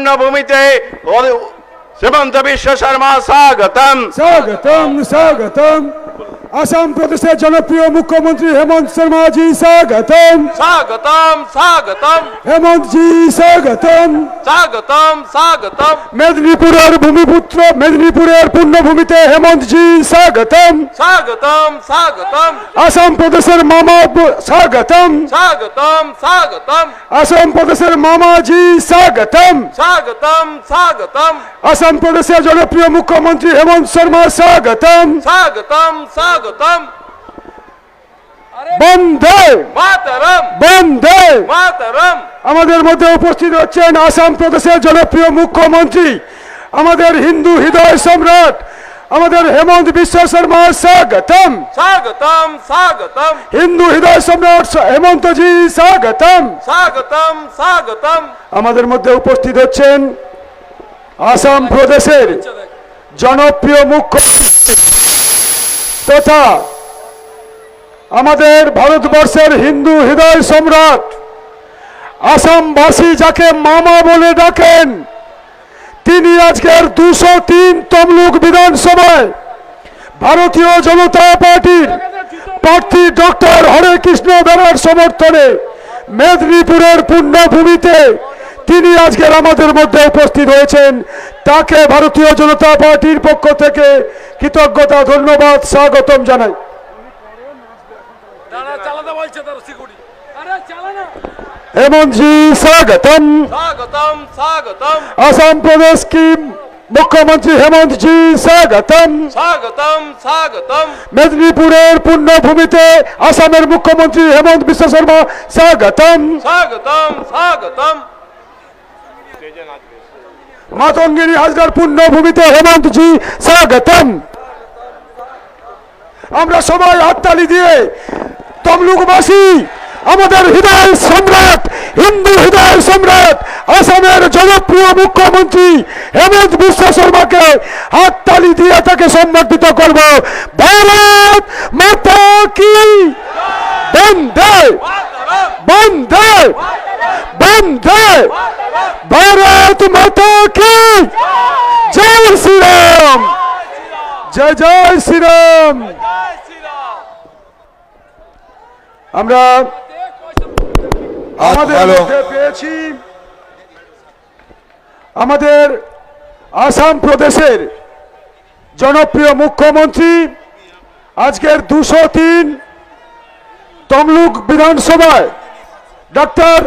পুণ্যভূমিতে শ্রীমন্ত বিশ্ব শর্মা স্বাগতম স্বাগতম স্বাগতম আসাম প্রদেশের জনপ্রিয় মুখ্যমন্ত্রী হেমন্ত শর্মা জি স্বাগতম স্বাগতম স্বাগতম হেমন্ত জি স্বাগতম স্বাগতম স্বাগতম মেদিনীপুরের ভূমিপুত্র মেদিনীপুরের পুণ্যভূমিতে হেমন্ত জি স্বাগতম স্বাগতম স্বাগতম আসাম প্রদেশের মামা স্বাগতম স্বাগতম স্বাগতম আসাম প্রদেশের মামা জি স্বাগতম স্বাগতম স্বাগতম আসাম প্রদেশের জনপ্রিয় মুখ্যমন্ত্রী হেমন্ত শর্মা স্বাগতম স্বাগতম স্বাগতম বন্দে মাতরম বন্দে মাতরম। আমাদের মধ্যে উপস্থিত হচ্ছেন আসাম প্রদেশের জনপ্রিয় মুখ্যমন্ত্রী আমাদের হিন্দু হৃদয় সম্রাট আমাদের হেমন্ত বিশ্ব শর্মা স্বাগতম স্বাগতম স্বাগতম হিন্দু হৃদয় সম্রাট হেমন্ত জি স্বাগতম স্বাগতম স্বাগতম। আমাদের মধ্যে উপস্থিত হচ্ছেন আসাম প্রদেশের জনপ্রিয় মুখ্যমন্ত্রী তথা আমাদের ভারতবর্ষের হিন্দু হৃদয় সম্রাট আসামবাসী যাকে মামা বলে ডাকেন তিনি আজকের 203 তমলুক বিধানসভায় ভারতীয় জনতা পার্টির প্রার্থী ডক্টর হরে কৃষ্ণ বেরার সমর্থনে মেদিনীপুরের পুণ্যভূমিতে তিনি আজকের আমাদের মধ্যে উপস্থিত হয়েছেন। তাকে ভারতীয় জনতা পার্টির পক্ষ থেকে কৃতজ্ঞতা ধন্যবাদ স্বাগতম জানাই। हेमंत जी स्वागतम स्वागतम स्वागतम। आसाम प्रदेश की मुख्यमंत्री हेमंत जी स्वागतम स्वागतम स्वागतम। मेदिनीपुरेर पुण्यभूमिते आसामेर मुख्यमंत्री हेमंत बिश्व शर्मा स्वागतम स्वागतम स्वागतम। मातंगिनी हाजरार पुण्यभूमिते हेमंत जी स्वागतम। আমরা সবাই হাততালি দিয়ে তমলুকবাসী আমাদের হৃদয় সম্রাট হিন্দু হৃদয় সম্রাট আসামের জনপ্রিয় মুখ্যমন্ত্রী হেমন্ত বিশ্ব শর্মাকে হাততালি দিয়ে তাকে সম্মানিত করব। ভারত মাতা কি বন্দে বন্দে বন্দে ভারত মাতা কি জয় শ্রীরাম জয় জয় শ্রীরাম। আমরা আমাদের মধ্যে পেয়েছি আমাদের আসাম প্রদেশের জনপ্রিয় মুখ্যমন্ত্রী আজকের 203 তমলুক বিধানসভায় ডক্টর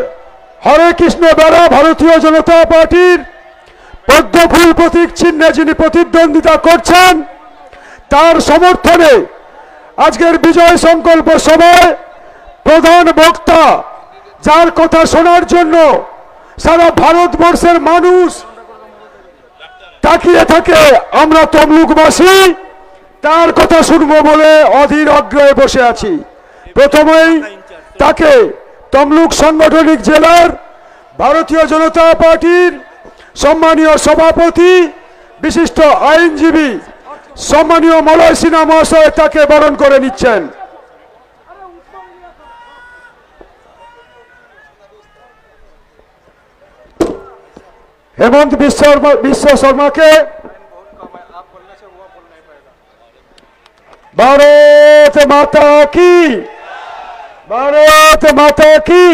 হরে কৃষ্ণ বেরা ভারতীয় জনতা পার্টির পদ্মফুল প্রতীক চিহ্নে যিনি প্রতিদ্বন্দ্বিতা করছেন তার সমর্থনে আজকের বিজয় সংকল্প সভায় প্রধান বক্তা যার কথা শোনার জন্য সারা ভারতবর্ষের মানুষ তাকিয়ে থাকে আমরা তমলুকবাসী তার কথা শুনবো বলে অধীর আগ্রহে বসে আছি। প্রথমেই তাকে তমলুক সাংগঠনিক জেলার ভারতীয় জনতা পার্টির সম্মানীয় সভাপতি বিশিষ্ট আইনজীবী সম্মানীয় মলয় সিনহা মহাশয় তাকে বরণ করে নিচ্ছেন। हेमंत विश्व शर्मा के भारत माता की भारत माता की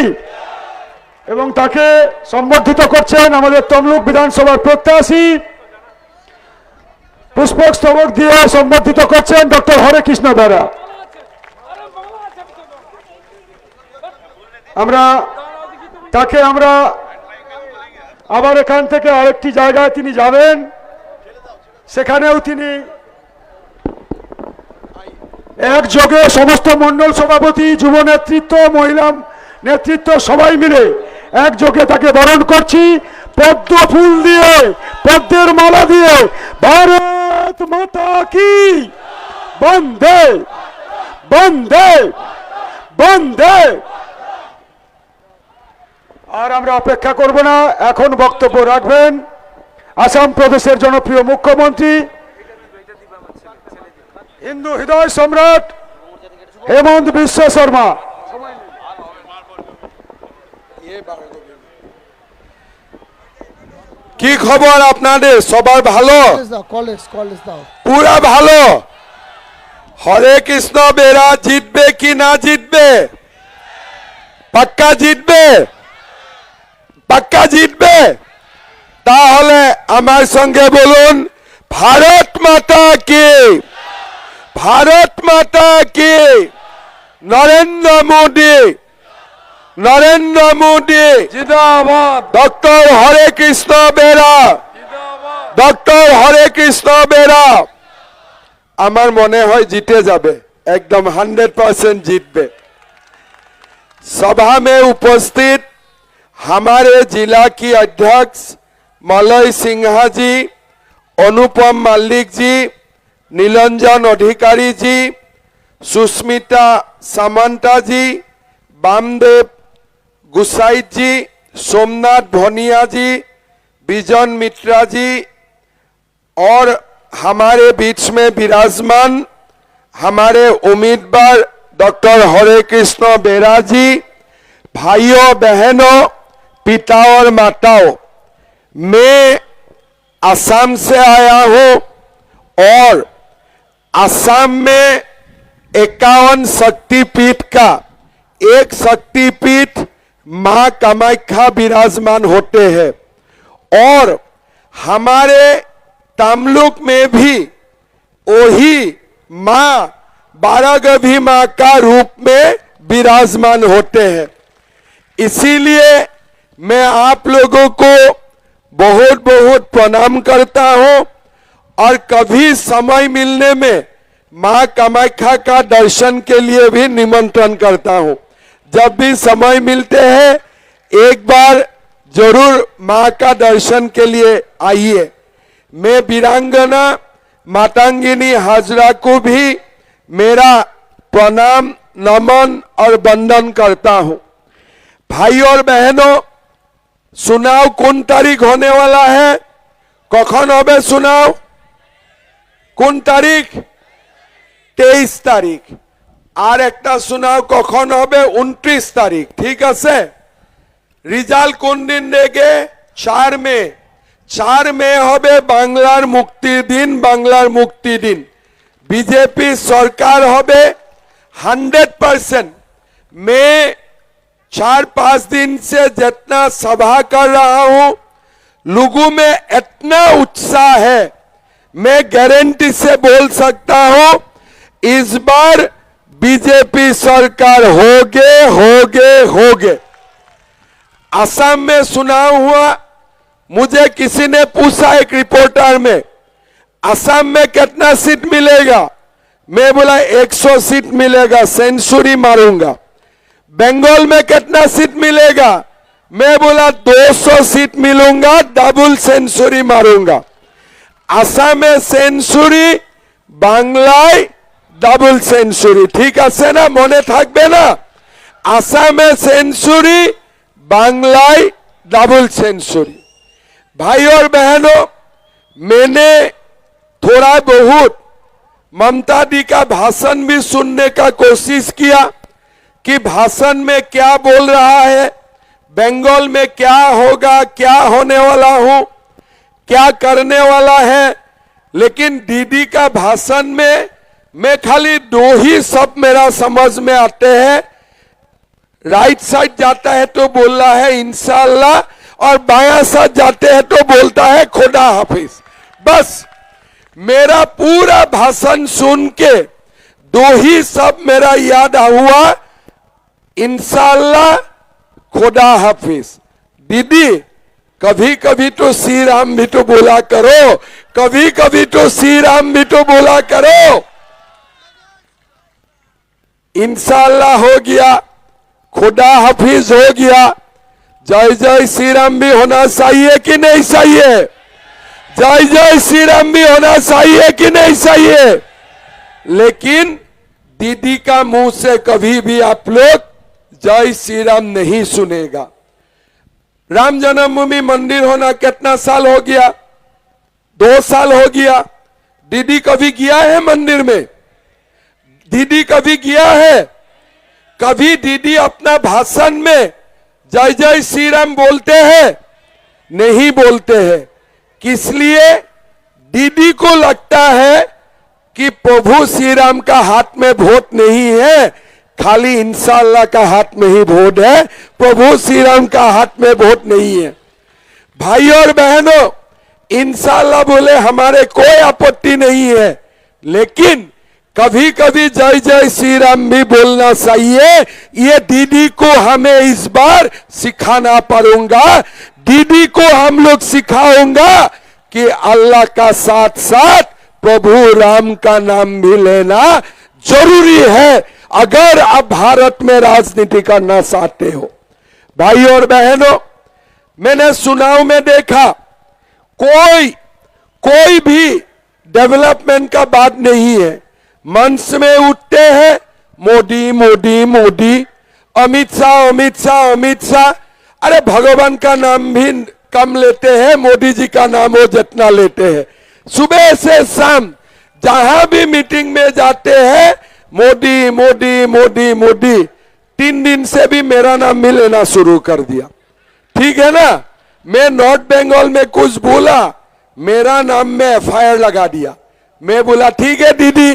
এবং তাকে সম্বর্ধিত করছেন আমাদের তমলুক বিধানসভার প্রত্যাশী পুষ্পক স্তবক দিয়ে সম্বর্ধিত করছেন ডক্টর হরে কৃষ্ণ বেরা। আমরা তাকে আমরা আবার এখান থেকে আরেকটি জায়গায় তিনি যাবেন সেখানেও তিনি একযোগে সমস্ত মণ্ডল সভাপতি যুব নেতৃত্ব মহিলা নেতৃত্ব সবাই মিলে একযোগে তাকে বরণ করছি পদ্ম ফুল দিয়ে পদ্মের মালা দিয়ে ভারত মাতা কি বন্দে বন্দে বন্দে। আর আমরা অপেক্ষা করব না এখন বক্তব্য রাখবেন আসাম প্রদেশের জনপ্রিয় মুখ্যমন্ত্রী হিন্দু হৃদয় সম্রাট হেমন্ত বিশ্ব শর্মা। কি খবর আপনাদের? সবার ভালো? কলেজ দাও পুরা ভালো। হরে কৃষ্ণ বেরা জিতবে কি না জিতবে? পাক্কা জিতবে? পাক্কা জিতবে? তাহলে আমার সঙ্গে বলুন, ভারত মাতা কি, ভারত মাতা কি, নরেন্দ্র মোদী, নরেন্দ্র মোদী জিন্দাবাদ ডক্টর হরে কৃষ্ণ বেরা, ডক্টর হরে কৃষ্ণ বেরা। আমার মনে হয় জিতে যাবে, एकदम 100% जीतबे। सभा में उपस्थित हमारे जिला की अध्यक्ष मलय सिन्हा जी, अनुपम मल्लिक जी, नीलंजन अधिकारी जी, सुष्मिता सामंता जी, बामदेव गुसाई जी, सोमनाथ भोनिया जी, बिजन मित्रा जी और हमारे बीच में विराजमान हमारे उम्मीदवार डॉक्टर हरे कृष्ण बेरा जी, भाइयों बहनों, पिता और माताओं, मैं असम से आया हूं और असम में 51 शक्तिपीठ का एक शक्तिपीठ मां कामाख्या विराजमान होते हैं और हमारे तमलुक में भी वही मां बारागभी मां का रूप में विराजमान होते हैं। इसीलिए मैं आप लोगों को बहुत बहुत प्रणाम करता हूं और कभी समय मिलने में मां कामाख्या का दर्शन के लिए भी निमंत्रण करता हूं। जब भी समय मिलते हैं एक बार जरूर मां का दर्शन के लिए आइए। मैं वीरांगना मातंगिनी हाजरा को भी मेरा प्रणाम नमन और वंदन करता हूं। भाई और बहनों, चुनाव कौन तारीख होने वाला है? कखन होबे चुनाव? कौन तारीख? 23 तारीख। और एक चुनाव कखन होबे? 29 तारीख। ठीक है। रिजल्ट कौन दिन देगे? 4 मई। 4 मई होबे बांग्लार मुक्ति दिन, बांग्लार मुक्ति दिन। बीजेपी सरकार होबे 100%। मैं 4-5 दिन से जितना सभा कर रहा हूं, लोगों में इतना उत्साह है, मैं गारंटी से बोल सकता हूं इस बार बीजेपी सरकार होगे। असम में चुनाव हुआ, मुझे किसी ने पूछा एक रिपोर्टर में, असम में कितना सीट मिलेगा? मैं बोला 100 सीट मिलेगा, सेंचुरी मारूंगा। बंगाल में कितना सीट मिलेगा? मैं बोला 200 सीट मिलूंगा, डबल सेंचुरी मारूंगा। असम में सेंचुरी, बांग्लाय डबल सेंचुरी। ठीक है ना? मने थाकबे ना? असम में सेंचुरी, बांग्लाय डबल सेंचुरी। भाई और बहनों, मैंने थोड़ा बहुत ममता दी का भाषण भी सुनने का कोशिश किया कि भाषण में क्या बोल रहा है, बंगाल में क्या होगा, क्या होने वाला हूं, क्या करने वाला है। लेकिन दीदी का भाषण में मैं खाली 2 ही शब्द मेरा समझ में आते हैं। राइट साइड जाता है तो बोल रहा है इंशाअल्लाह, और बायां साइड जाते हैं तो बोलता है खुदा हाफिज। बस मेरा पूरा भाषण सुन के 2 ही शब्द मेरा याद हुआ, इंशाअल्लाह, खुदा हाफिज। दीदी, कभी कभी तो श्री राम भी तो बोला करो, कभी कभी तो श्री राम भी तो बोला करो। इंशाअल्लाह हो गया, खुदा हाफिज हो गया। जय जय श्री राम भी होना चाहिए कि नहीं चाहिए? जय जय श्री राम भी होना चाहिए कि नहीं चाहिए? लेकिन दीदी का मुंह से कभी भी आप लोग जय श्री राम नहीं सुनेगा। राम जन्मभूमि मंदिर होना कितना साल हो गया? 2 साल हो गया। दीदी कभी गया है मंदिर में? दीदी कभी गया है? कभी दीदी अपना भाषण में जय जय श्री राम बोलते हैं? नहीं बोलते हैं। किस लिए? दीदी को लगता है कि प्रभु श्री राम का हाथ में वोट नहीं है, खाली इंशाअल्लाह का हाथ में ही वोट है, प्रभु श्री राम का हाथ में वोट नहीं है। भाई और बहनों, इंशाअल्लाह बोले हमारे कोई आपत्ति नहीं है, लेकिन कभी कभी जय जय श्री राम भी बोलना चाहिए। ये दीदी को हमें इस बार सिखाना पड़ेगा। दीदी को हम लोग सिखाऊंगा कि अल्लाह का साथ साथ प्रभु राम का नाम भी लेना जरूरी है, अगर आप भारत में राजनीति करना चाहते हो। भाई और बहनों, मैंने चुनाव में देखा कोई भी डेवलपमेंट का बात नहीं है। मंच में उठते हैं मोदी मोदी मोदी, अमित शाह अमित शाह अमित शाह। अरे भगवान का नाम भी कम लेते हैं, मोदी जी का नाम वो जितना लेते हैं। सुबह से शाम जहां भी मीटिंग में जाते हैं मोदी मोदी मोदी मोदी। 3 दिन से भी मेरा नाम भी लेना शुरू कर दिया। ठीक है ना, मैं नॉर्थ बंगाल में कुछ बोला, मेरा नाम में एफआईआर लगा दिया। मैं बोला ठीक है दीदी,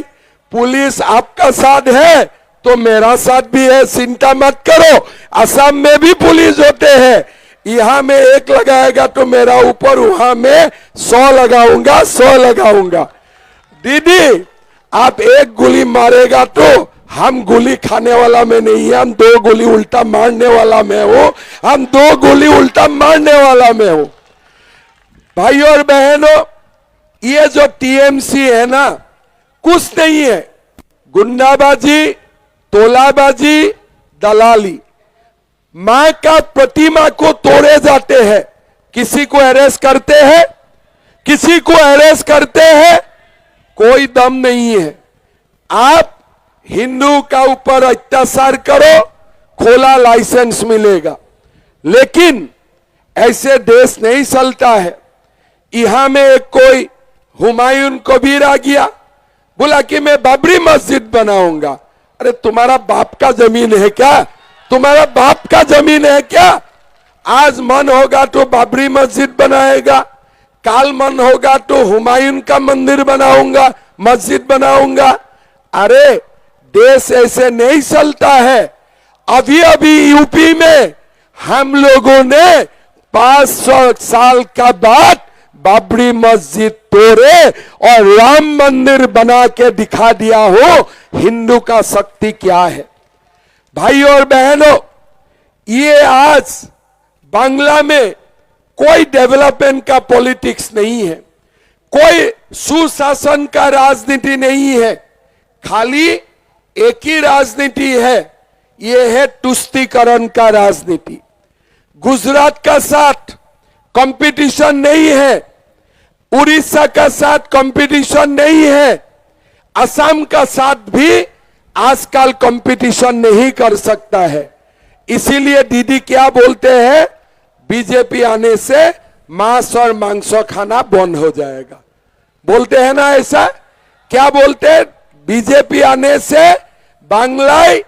पुलिस आपका साथ है तो मेरा साथ भी है, चिंता मत करो। असम में भी पुलिस होते हैं, यहां में 1 लगाएगा तो मेरा ऊपर, वहां में 100 लगाऊंगा 100 लगाऊंगा। दीदी आप 1 गोली मारेगा तो हम गोली खाने वाला में नहीं है, हम 2 गोली उल्टा मारने वाला में हो, हम 2 गोली उल्टा मारने वाला में हो। भाई और बहनों, ये जो टीएमसी है ना, कुछ नहीं है, गुंडाबाजी, तोलाबाजी, दलाली। मां का प्रतिमा को तोड़े जाते हैं, किसी को अरेस्ट करते हैं, किसी को अरेस्ट करते हैं, कोई दम नहीं है। आप हिंदू का ऊपर अत्याचार करो, खोला लाइसेंस मिलेगा, लेकिन ऐसे देश नहीं चलता है। यहां में एक कोई हुमायूं कबीर आ गया, बोला कि मैं बाबरी मस्जिद बनाऊंगा। अरे तुम्हारा बाप का जमीन है क्या? तुम्हारा बाप का जमीन है क्या? आज मन होगा तो बाबरी मस्जिद बनाएगा, काल मन होगा तो हुमायूं का मंदिर बनाऊंगा, मस्जिद बनाऊंगा। अरे देश ऐसे नहीं चलता है। अभी अभी यूपी में हम लोगों ने 500 साल का बाद बाबरी मस्जिद तोड़े और राम मंदिर बना के दिखा दिया हो हिंदू का शक्ति क्या है। भाई और बहनों, ये आज बांग्ला में कोई डेवलपमेंट का पॉलिटिक्स नहीं है, कोई सुशासन का राजनीति नहीं है, खाली एक ही राजनीति है, ये है तुष्टीकरण का राजनीति। गुजरात का साथ कंपटीशन नहीं है, उड़ीसा का साथ कंपटीशन नहीं है, असम का साथ भी आजकल कंपटीशन नहीं कर सकता है। इसीलिए दीदी क्या बोलते हैं, बीजेपी आने से मांस और मांस खाना बंद हो जाएगा। बोलते हैं ना ऐसा, क्या बोलते हैं? बीजेपी आने से बांग्लाय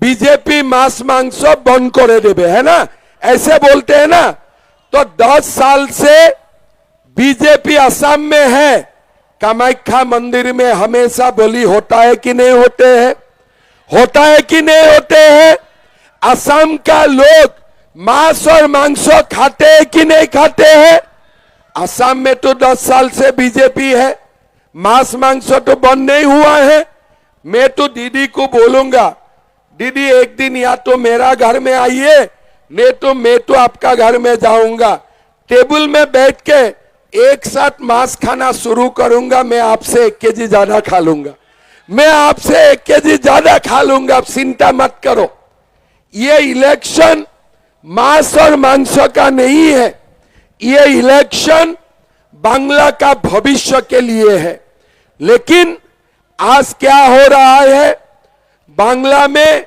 बीजेपी मांस मांस बंद करे देवे, है ना, ऐसे बोलते हैं ना। तो 10 साल से बीजेपी असम में है, कामाख्या मंदिर में हमेशा बलि होता है कि नहीं होते हैं? होता है कि नहीं होते हैं? असम का लोग मांस और मांस खाते हैं कि नहीं खाते हैं? असम में तो 10 साल से बीजेपी है, मांस मांस तो बंद नहीं हुआ है। मैं तो दीदी को बोलूंगा, दीदी एक दिन या तो मेरा घर में आइए, नहीं तो मैं तो आपका घर में जाऊंगा, टेबल में बैठ के एक साथ मांस खाना शुरू करूंगा। मैं आपसे 1 केजी ज्यादा खा लूंगा, मैं आपसे 1 केजी ज्यादा खा लूंगा, आप चिंता मत करो। ये इलेक्शन मांस और मांस का नहीं है, ये इलेक्शन बांग्ला का भविष्य के लिए है। लेकिन आज क्या हो रहा है, बांग्ला में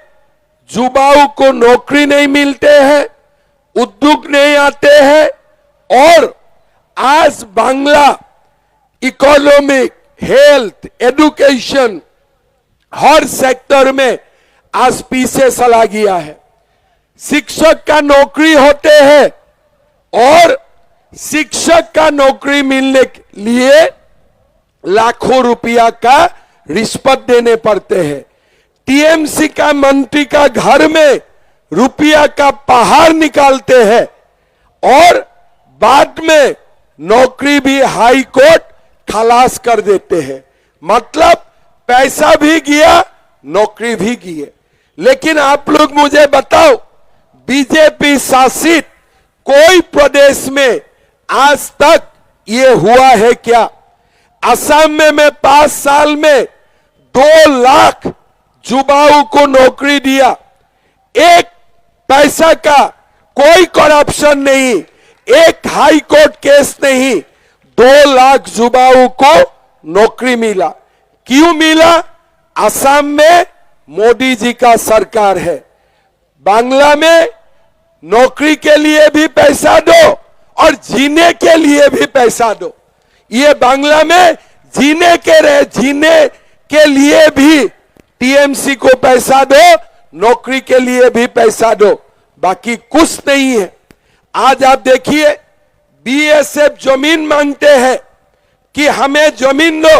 युवाओं को नौकरी नहीं मिलते हैं, उद्योग नहीं आते हैं, और आज बांग्ला इकोनॉमिक, हेल्थ, एजुकेशन हर सेक्टर में आज पीछे चला गया है। शिक्षक का नौकरी होते हैं और शिक्षक का नौकरी मिलने के लिए लाखों रुपया का रिश्वत देने पड़ते हैं। टीएमसी का मंत्री का घर में रुपया का पहाड़ निकालते हैं और बाद में नौकरी भी हाई कोर्ट खलास कर देते हैं। मतलब पैसा भी गया, नौकरी भी गई। लेकिन आप लोग मुझे बताओ, बीजेपी शासित कोई प्रदेश में आज तक ये हुआ है क्या? असम में मैं 5 साल में 2 लाख युवाओं को नौकरी दिया। एक पैसा का कोई करप्शन नहीं, एक हाई कोर्ट केस नहीं, 2 लाख युवाओं को नौकरी मिला। क्यों मिला? असम में मोदी जी का सरकार है। बांग्ला में नौकरी के लिए भी पैसा दो और जीने के लिए भी पैसा दो। ये बांग्ला में जीने के लिए भी टीएमसी को पैसा दो, नौकरी के लिए भी पैसा दो, बाकी कुछ नहीं है। आज आप देखिए, बीएसएफ जमीन मांगते हैं कि हमें जमीन दो।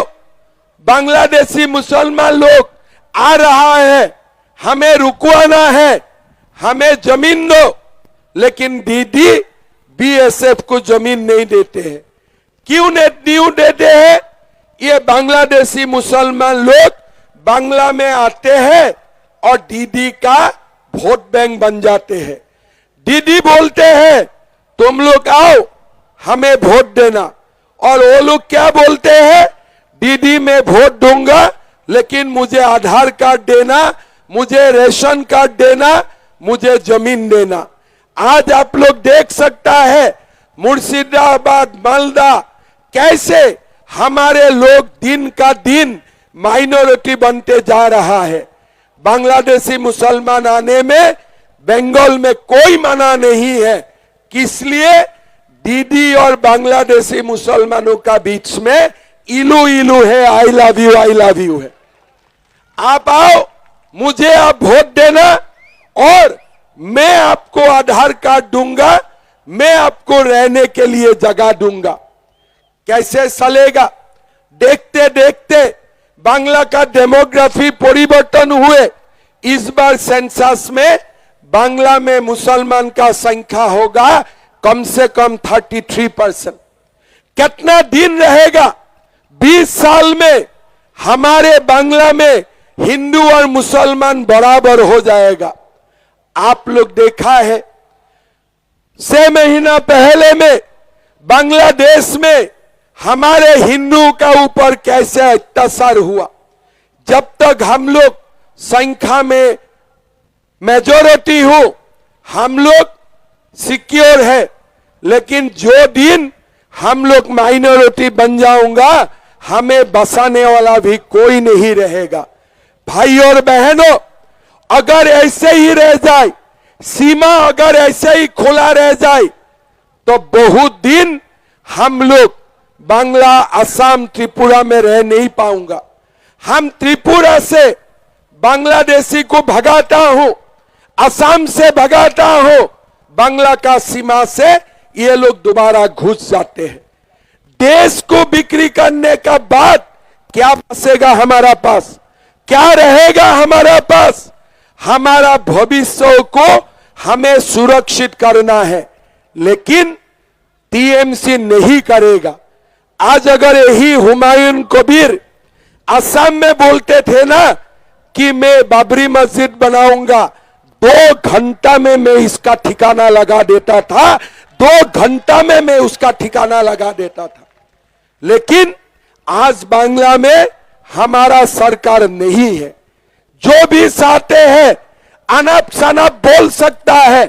बांग्लादेशी मुसलमान लोग आ रहा है, हमें रुकवाना है, हमें जमीन दो। लेकिन दीदी बीएसएफ को जमीन नहीं देते हैं। क्यों नहीं देते हैं? ये बांग्लादेशी मुसलमान लोग बांग्ला में आते हैं और दीदी का वोट बैंक बन जाते हैं। दीदी बोलते हैं तुम लोग आओ हमें वोट देना, और वो लोग क्या बोलते हैं? दीदी मैं वोट दूंगा लेकिन मुझे आधार कार्ड देना, मुझे रेशन कार्ड देना, मुझे जमीन देना। आज आप लोग देख सकता है मुर्शिदाबाद, मालदा, कैसे हमारे लोग दिन का दिन माइनॉरिटी बनते जा रहा है। बांग्लादेशी मुसलमान आने में बंगाल में कोई मना नहीं है। किस लिए? दीदी और बांग्लादेशी मुसलमानों का बीच में इलू इलू है, आई लव यू है। आप आओ, मुझे आप वोट देना और मैं आपको आधार कार्ड दूंगा, मैं आपको रहने के लिए जगह दूंगा। कैसे चलेगा? देखते देखते बांग्ला का डेमोग्राफी परिवर्तन हुए। इस बार सेंसस में बांग्ला में मुसलमान का संख्या होगा कम से कम 33%। कितना दिन रहेगा? 20 साल में हमारे बांग्ला में हिंदू और मुसलमान बराबर हो जाएगा। आप लोग देखा है 6 महीना पहले में बांग्लादेश में हमारे हिंदू का ऊपर कैसे अत्याचार हुआ। जब तक हम लोग संख्या में मेजॉरिटी हो, हम लोग सिक्योर है, लेकिन जो दिन हम लोग माइनॉरिटी बन जाऊंगा, हमें बसाने वाला भी कोई नहीं रहेगा। भाई और बहनों, अगर ऐसे ही रह जाए, सीमा अगर ऐसे ही खुला रह जाए, तो बहुत दिन हम लोग बांग्ला, असम, त्रिपुरा में रह नहीं पाऊंगा। हम त्रिपुरा से बांग्लादेशी को भगाता हूं, असम से भगाता हूं, बांग्ला का सीमा से ये लोग दोबारा घुस जाते हैं। देश को बिक्री करने का बाद क्या बचेगा हमारा पास? क्या रहेगा हमारा पास? हमारा भविष्य को हमें सुरक्षित करना है, लेकिन टीएमसी नहीं करेगा। आज अगर यही हुमायूं कबीर असम में बोलते थे ना कि मैं बाबरी मस्जिद बनाऊंगा, 2 घंटा में मैं इसका ठिकाना लगा देता था, 2 घंटा में मैं उसका ठिकाना लगा देता था। लेकिन आज बांग्ला में हमारा सरकार नहीं है। जो भी चाहते हैं अनप शनप बोल सकता है,